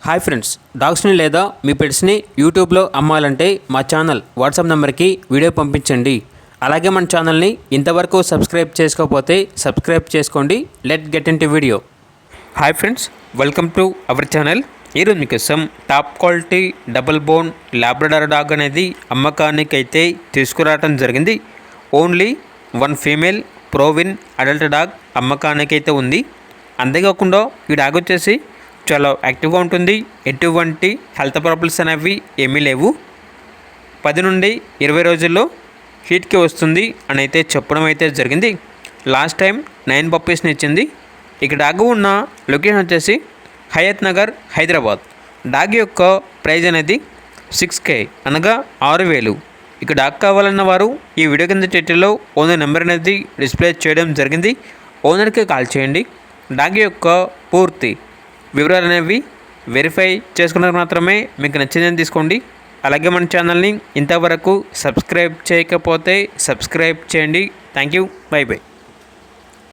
Hi friends, డాగ్స్ని లేదా మీ పెట్స్ని యూట్యూబ్లో అమ్మాలంటే మా ఛానల్ వాట్సాప్ నెంబర్కి వీడియో పంపించండి. అలాగే మన ఛానల్ని ఇంతవరకు సబ్స్క్రైబ్ చేసుకోకపోతే సబ్స్క్రైబ్ చేసుకోండి. Let get into video. Hi friends, welcome to our channel. ఈరోజు మీకోసం top quality double bone labrador dog అనేది అమ్మకానికి అయితే తీసుకురావడం జరిగింది. Only one female proven adult dog అమ్మకానికి అయితే ఉంది. అంతేకాకుండా ఈ డాగ్ వచ్చేసి చాలా యాక్టివ్గా ఉంటుంది. ఎటువంటి హెల్త్ ప్రాబ్లమ్స్ అనేవి ఏమీ లేవు. 10 నుండి 20 రోజుల్లో హీట్కి వస్తుంది అని అయితే చెప్పడం అయితే జరిగింది. లాస్ట్ టైం 9 పప్పీస్ని ఇచ్చింది. ఇక డాగ్ ఉన్న లొకేషన్ వచ్చేసి హయత్ నగర్, హైదరాబాద్. డాగ్ యొక్క ప్రైజ్ అనేది 6K అనగా 6,000. ఇక డాగ్ కావాలన్న వారు ఈ వీడియో కింద టైటిల్లో ఓనర్ నెంబర్ అనేది డిస్ప్లే చేయడం జరిగింది. ఓనర్కి కాల్ చేయండి. డాగ్ యొక్క పూర్తి వివరాలు అనేవి వెరిఫై చేసుకున్నది మాత్రమే మీకు నచ్చిందని తీసుకోండి. అలాగే మన ఛానల్ని ఇంతవరకు సబ్స్క్రైబ్ చేయకపోతే సబ్స్క్రైబ్ చేయండి. Thank you. By by.